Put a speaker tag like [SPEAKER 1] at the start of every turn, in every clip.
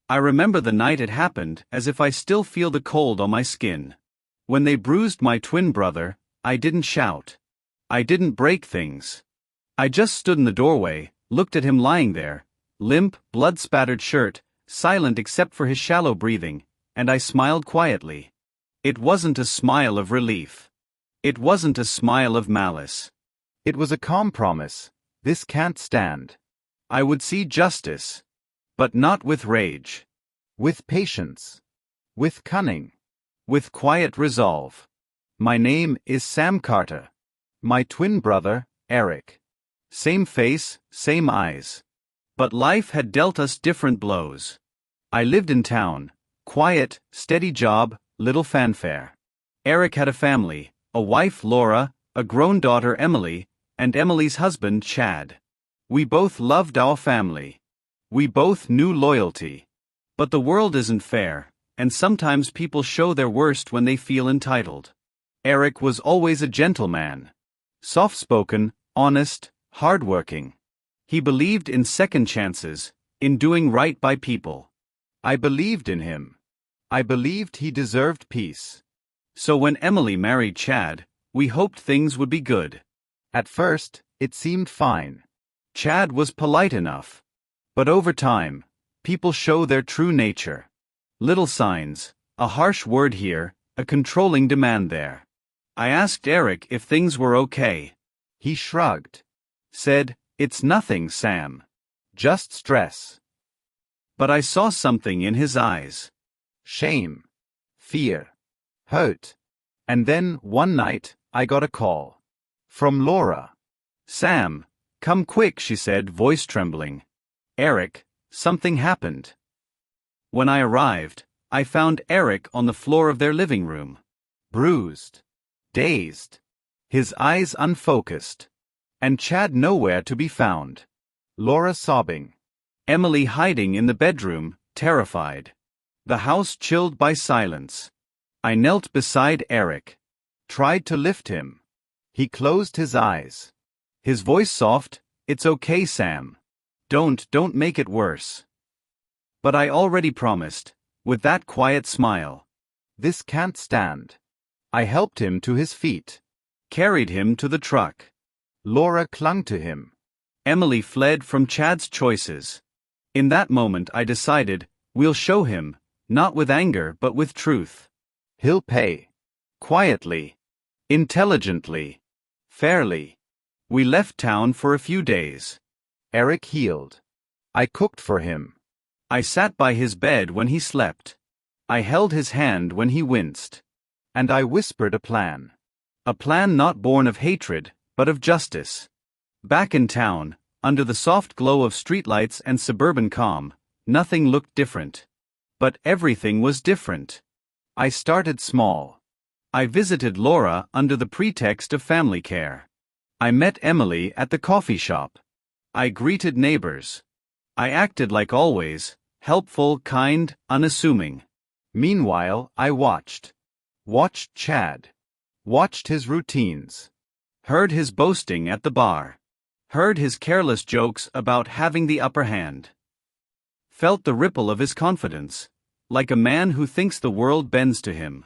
[SPEAKER 1] I remember the night it happened as if I still feel the cold on my skin. When they bruised my twin brother, I didn't shout. I didn't break things. I just stood in the doorway, looked at him lying there, limp, blood-spattered shirt, silent except for his shallow breathing, and I smiled quietly. It wasn't a smile of relief. It wasn't a smile of malice.
[SPEAKER 2] It was a calm promise. This can't stand.
[SPEAKER 1] I would see justice. But not with rage.
[SPEAKER 2] With patience. With cunning.
[SPEAKER 1] With quiet resolve. My name is Sam Carter.
[SPEAKER 2] My twin brother, Eric.
[SPEAKER 1] Same face, same eyes. But life had dealt us different blows. I lived in town. Quiet, steady job, little fanfare. Eric had a family, a wife Laura, a grown daughter Emily, and Emily's husband Chad. We both loved our family. We both knew loyalty. But the world isn't fair, and sometimes people show their worst when they feel entitled. Eric was always a gentleman. Soft-spoken, honest, hard-working. He believed in second chances, in doing right by people.
[SPEAKER 2] I believed in him. I believed he deserved peace.
[SPEAKER 1] So when Emily married Chad, we hoped things would be good.
[SPEAKER 2] At first, it seemed fine.
[SPEAKER 1] Chad was polite enough. But over time, people show their true nature. Little signs, a harsh word here, a controlling demand there. I asked Eric if things were okay.
[SPEAKER 2] He shrugged.
[SPEAKER 1] Said, "It's nothing, Sam.
[SPEAKER 2] Just stress."
[SPEAKER 1] But I saw something in his eyes.
[SPEAKER 2] Shame. Fear. Hurt. And then, one night, I got a call. From Laura.
[SPEAKER 1] "Sam, come quick," she said, voice trembling. "Eric, something happened." When I arrived, I found Eric on the floor of their living room. Bruised. Dazed. His eyes unfocused. And Chad nowhere to be found.
[SPEAKER 2] Laura sobbing.
[SPEAKER 1] Emily hiding in the bedroom, terrified. The house chilled by silence. I knelt beside Eric. Tried to lift him. He closed his eyes. His voice soft, "It's okay, Sam. Don't make it worse." But I already promised, with that quiet smile.
[SPEAKER 2] This can't stand. I helped him to his feet.
[SPEAKER 1] Carried him to the truck.
[SPEAKER 2] Laura clung to him.
[SPEAKER 1] Emily fled from Chad's choices. In that moment I decided, we'll show him, not with anger but with truth.
[SPEAKER 2] He'll pay.
[SPEAKER 1] Quietly. Intelligently. Fairly. We left town for a few days.
[SPEAKER 2] Eric healed. I cooked for him.
[SPEAKER 1] I sat by his bed when he slept. I held his hand when he winced.
[SPEAKER 2] And I whispered a plan.
[SPEAKER 1] A plan not born of hatred, but of justice. Back in town, under the soft glow of streetlights and suburban calm, nothing looked different. But everything was different. I started small. I visited Laura under the pretext of family care. I met Emily at the coffee shop. I greeted neighbors. I acted like always, helpful, kind, unassuming.
[SPEAKER 2] Meanwhile, I watched. Watched Chad. Watched his routines.
[SPEAKER 1] Heard his boasting at the bar. Heard his careless jokes about having the upper hand. Felt the ripple of his confidence, like a man who thinks the world bends to him.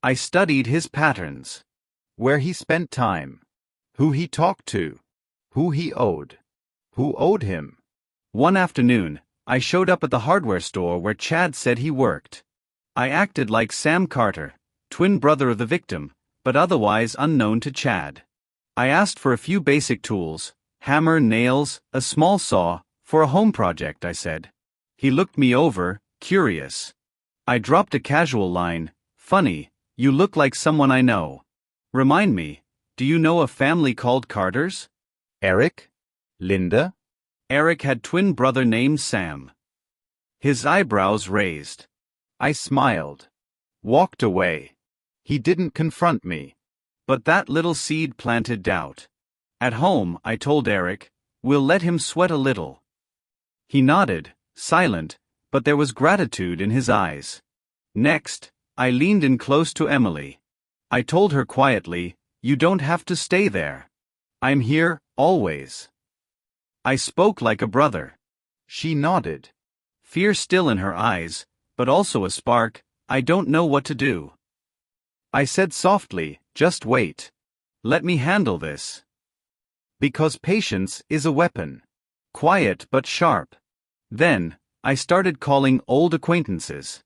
[SPEAKER 1] I studied his patterns.
[SPEAKER 2] Where he spent time. Who he talked to. Who he owed. Who owed him.
[SPEAKER 1] One afternoon, I showed up at the hardware store where Chad said he worked. I acted like Sam Carter, twin brother of the victim, but otherwise unknown to Chad. I asked for a few basic tools, hammer, nails, a small saw, for a home project, I said. He looked me over, curious. I dropped a casual line, "Funny, you look like someone I know. Remind me, do you know a family called Carters?"
[SPEAKER 2] Eric? Linda?
[SPEAKER 1] Eric had twin brother named Sam. His eyebrows raised.
[SPEAKER 2] I smiled. Walked away. He didn't confront me.
[SPEAKER 1] But that little seed planted doubt. At home, I told Eric, we'll let him sweat a little. He nodded, silent, but there was gratitude in his eyes. Next, I leaned in close to Emily. I told her quietly, you don't have to stay there. I'm here, always. I spoke like a brother.
[SPEAKER 2] She nodded.
[SPEAKER 1] fear still in her eyes, but also a spark. I don't know what to do. I said softly, just wait. Let me handle this. Because patience is a weapon. Quiet but sharp. Then, I started calling old acquaintances.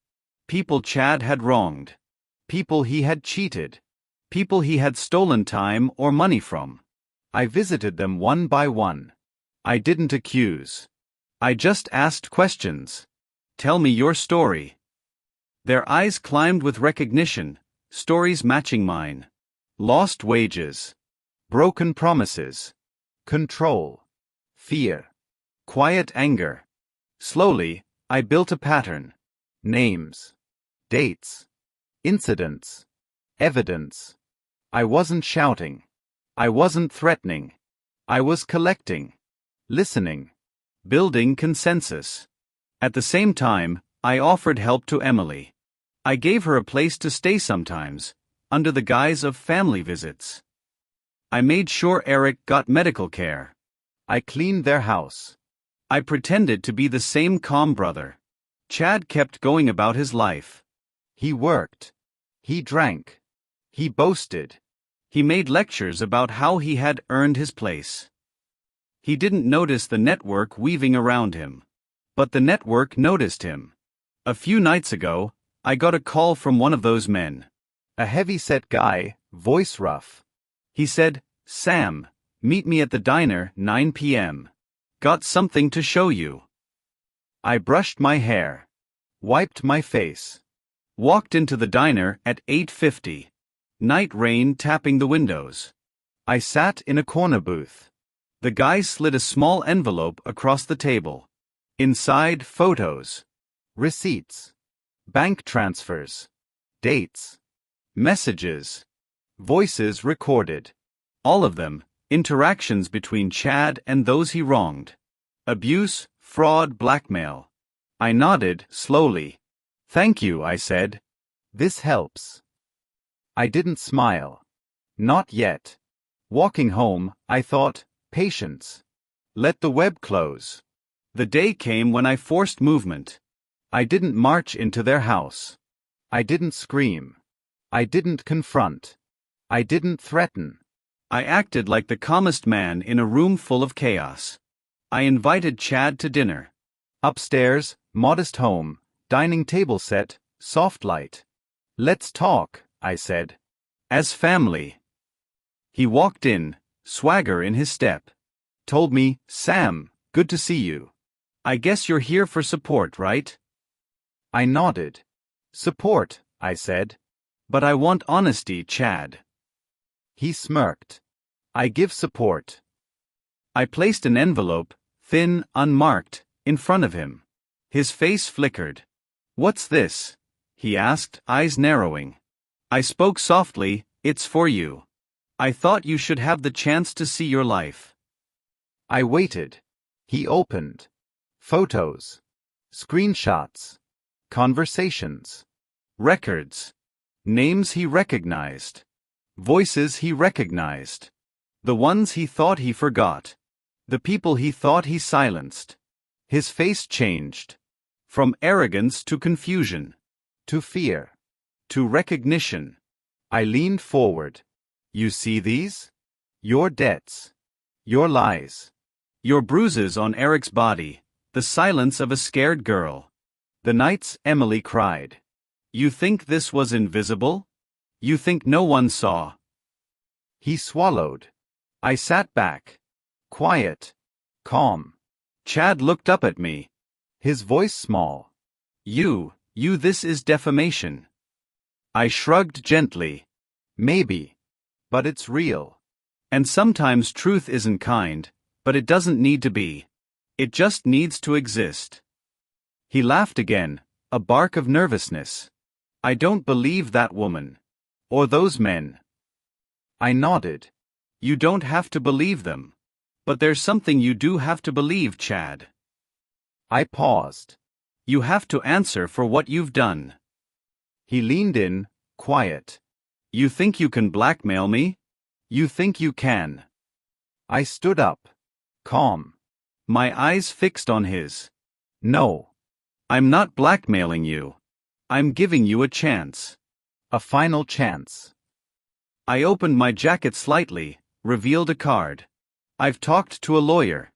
[SPEAKER 1] People Chad had wronged. People he had cheated. People he had stolen time or money from. I visited them one by one. I didn't accuse. I just asked questions. Tell me your story. Their eyes climbed with recognition, stories matching mine. Lost wages. Broken promises. Control. Fear. Quiet anger. Slowly, I built a pattern. Names. Dates. Incidents. Evidence. I wasn't shouting. I wasn't threatening. I was collecting. Listening. Building consensus. At the same time, I offered help to Emily. I gave her a place to stay sometimes, under the guise of family visits. I made sure Eric got medical care. I cleaned their house. I pretended to be the same calm brother. Chad kept going about his life. He worked. He drank. He boasted. He made lectures about how he had earned his place. He didn't notice the network weaving around him. But the network noticed him. A few nights ago, I got a call from one of those men. A heavy-set guy, voice rough. He said, "Sam, meet me at the diner, 9 p.m. Got something to show you." I brushed my hair. Wiped my face. Walked into the diner at 8:50. Night rain tapping the windows. I sat in a corner booth. The guy slid a small envelope across the table. Inside, photos. Receipts. Bank transfers. Dates. Messages. Voices recorded. All of them, interactions between Chad and those he wronged. Abuse, fraud, blackmail. I nodded, slowly. "Thank you," I said. "This helps." I didn't smile. Not yet. Walking home, I thought, patience. Let the web close. The day came when I forced movement. I didn't march into their house. I didn't scream. I didn't confront. I didn't threaten. I acted like the calmest man in a room full of chaos. I invited Chad to dinner. Upstairs, modest home, dining table set, soft light. "Let's talk," I said. "As family." He walked in, swagger in his step. Told me, "Sam, good to see you. I guess you're here for support, right?" I nodded. "Support," I said. "But I want honesty, Chad." He smirked. "I give support." I placed an envelope, thin, unmarked, in front of him. His face flickered. "What's this?" he asked, eyes narrowing. I spoke softly, "It's for you. I thought you should have the chance to see your life." I waited. He opened. Photos. Screenshots. Conversations. Records. Names he recognized. Voices he recognized. The ones he thought he forgot. The people he thought he silenced. His face changed. From arrogance to confusion. To fear. To recognition. I leaned forward. "You see these? Your debts. Your lies. Your bruises on Eric's body. The silence of a scared girl. The nights Emily cried. You think this was invisible? You think no one saw?" He swallowed. I sat back. Quiet. Calm. Chad looked up at me. His voice small. You, this is defamation." I shrugged gently. "Maybe. But it's real. And sometimes truth isn't kind, but it doesn't need to be. It just needs to exist." He laughed again, a bark of nervousness. "I don't believe that woman. Or those men." I nodded. "You don't have to believe them. But there's something you do have to believe, Chad." I paused. "You have to answer for what you've done." He leaned in, quiet. "You think you can blackmail me? You think you can?" I stood up. Calm. My eyes fixed on his. "No. I'm not blackmailing you. I'm giving you a chance.
[SPEAKER 2] A final chance.
[SPEAKER 1] I opened my jacket slightly, revealed a card. I've talked to a lawyer.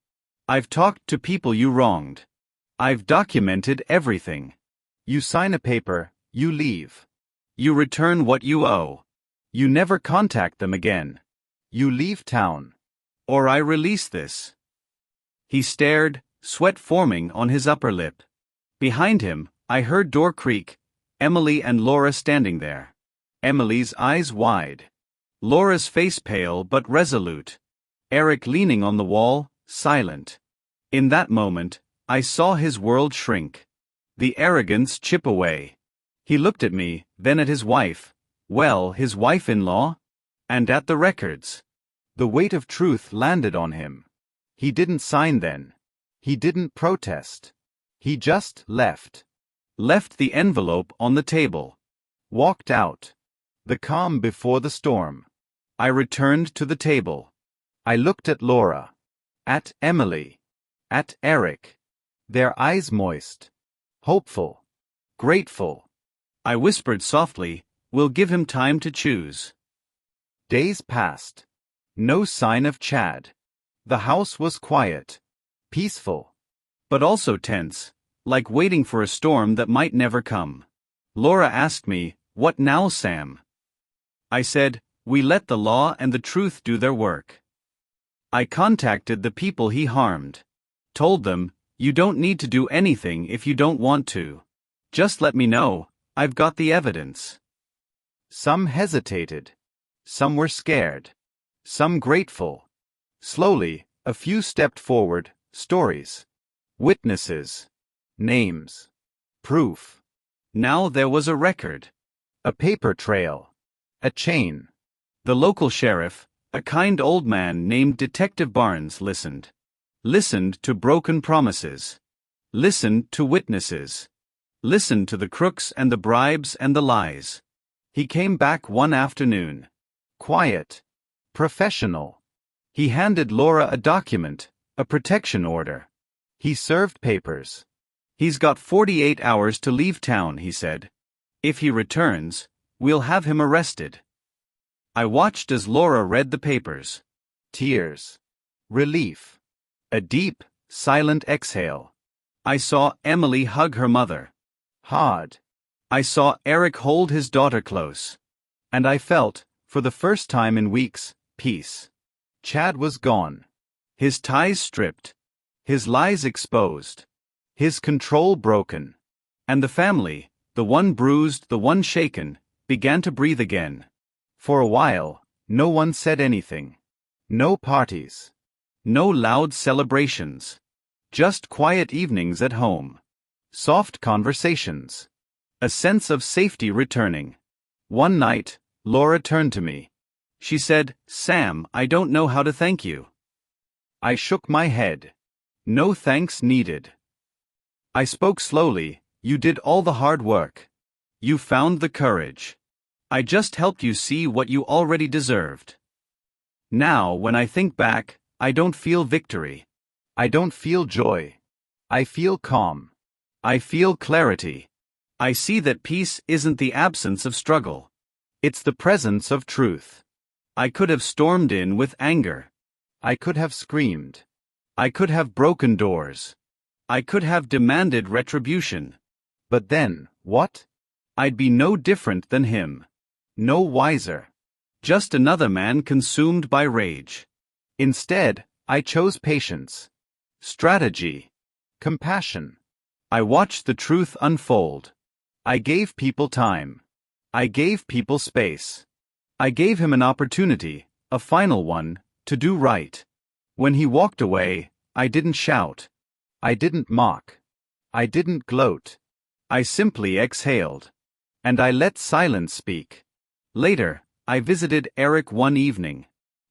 [SPEAKER 1] I've talked to people you wronged. I've documented everything.
[SPEAKER 2] You sign a paper, you leave.
[SPEAKER 1] You return what you owe.
[SPEAKER 2] You never contact them again. You leave town.
[SPEAKER 1] Or I release this. He stared, sweat forming on his upper lip. Behind him, I heard door creak, Emily and Laura standing there. Emily's eyes wide. Laura's face pale but resolute. Eric leaning on the wall, silent. In that moment, I saw his world shrink. The arrogance chip away. He looked at me, then at his wife. Well, his wife-in-law? And at the records.
[SPEAKER 2] The weight of truth landed on him. He didn't sign then. He didn't protest. He just left.
[SPEAKER 1] Left the envelope on the table.
[SPEAKER 2] Walked out. The calm before the storm.
[SPEAKER 1] I returned to the table.
[SPEAKER 2] I looked at Laura. At Emily. At Eric. Their eyes moist. Hopeful. Grateful.
[SPEAKER 1] I whispered softly, "We'll give him time to choose."
[SPEAKER 2] Days passed. No sign of Chad. The house was quiet. Peaceful.
[SPEAKER 1] But also tense, like waiting for a storm that might never come. Laura asked me, "What now, Sam?" I said, "We let the law and the truth do their work." I contacted the people he harmed. Told them, "You don't need to do anything if you don't want to. Just let me know, I've got the evidence."
[SPEAKER 2] Some hesitated. Some were scared. Some grateful. Slowly, a few stepped forward, stories. Witnesses. Names. Proof.
[SPEAKER 1] Now there was a record.
[SPEAKER 2] A paper trail. A chain.
[SPEAKER 1] The local sheriff, a kind old man named Detective Barnes, listened. Listened to broken promises. Listened to witnesses. Listened to the crooks and the bribes and the lies. He came back one afternoon.
[SPEAKER 2] Quiet. Professional.
[SPEAKER 1] He handed Laura a document, a protection order.
[SPEAKER 2] He served papers.
[SPEAKER 1] "He's got 48 hours to leave town," he said. "If he returns, we'll have him arrested." I watched as Laura read the papers.
[SPEAKER 2] Tears. Relief. A deep, silent exhale.
[SPEAKER 1] I saw Emily hug her mother.
[SPEAKER 2] Hard.
[SPEAKER 1] I saw Eric hold his daughter close. And I felt, for the first time in weeks, peace.
[SPEAKER 2] Chad was gone.
[SPEAKER 1] His ties stripped. His lies exposed. His control broken. And the family, the one bruised, the one shaken, began to breathe again.
[SPEAKER 2] For a while, no one said anything. No parties.
[SPEAKER 1] No loud celebrations. Just quiet evenings at home. Soft conversations. A sense of safety returning. One night, Laura turned to me. She said, "Sam, I don't know how to thank you." I shook my head. No thanks needed. I spoke slowly, "You did all the hard work. You found the courage. I just helped you see what you already deserved." Now, when I think back, I don't feel victory.
[SPEAKER 2] I don't feel joy. I feel calm.
[SPEAKER 1] I feel clarity. I see that peace isn't the absence of struggle. It's the presence of truth. I could have stormed in with anger.
[SPEAKER 2] I could have screamed.
[SPEAKER 1] I could have broken doors. I could have demanded retribution.
[SPEAKER 2] But then, what?
[SPEAKER 1] I'd be no different than him. No wiser. Just another man consumed by rage.
[SPEAKER 2] Instead, I chose patience.
[SPEAKER 1] Strategy.
[SPEAKER 2] Compassion.
[SPEAKER 1] I watched the truth unfold. I gave people time. I gave people space. I gave him an opportunity, a final one, to do right. When he walked away, I didn't shout. I didn't mock. I didn't gloat. I simply exhaled. And I let silence speak. Later, I visited Eric one evening.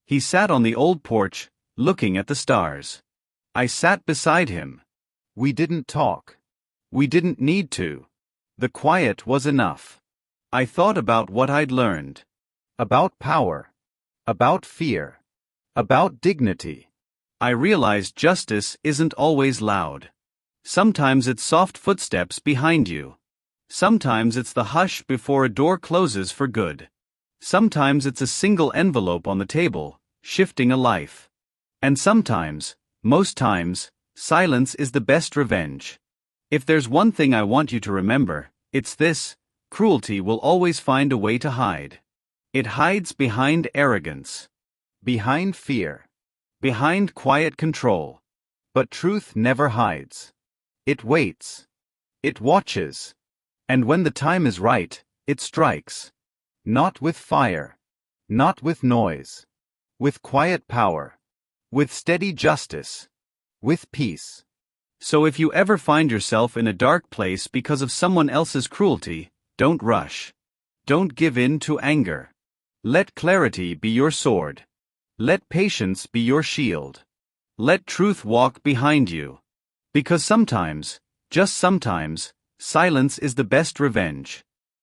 [SPEAKER 1] He sat on the old porch, looking at the stars. I sat beside him. We didn't talk. We didn't need to. The quiet was enough. I thought about what I'd learned. About power. About fear. About dignity. I realized justice isn't always loud. Sometimes it's soft footsteps behind you. Sometimes it's the hush before a door closes for good. Sometimes it's a single envelope on the table, shifting a life. And sometimes, most times, silence is the best revenge. If there's one thing I want you to remember, it's this: cruelty will always find a way to hide. It hides behind arrogance, behind fear, behind quiet control. But truth never hides. It waits. It watches. And when the time is right, it strikes. Not with fire. Not with noise. With quiet power. With steady justice. With peace. So if you ever find yourself in a dark place because of someone else's cruelty, don't rush. Don't give in to anger. Let clarity be your sword. Let patience be your shield. Let truth walk behind you. Because sometimes, just sometimes, silence is the best revenge.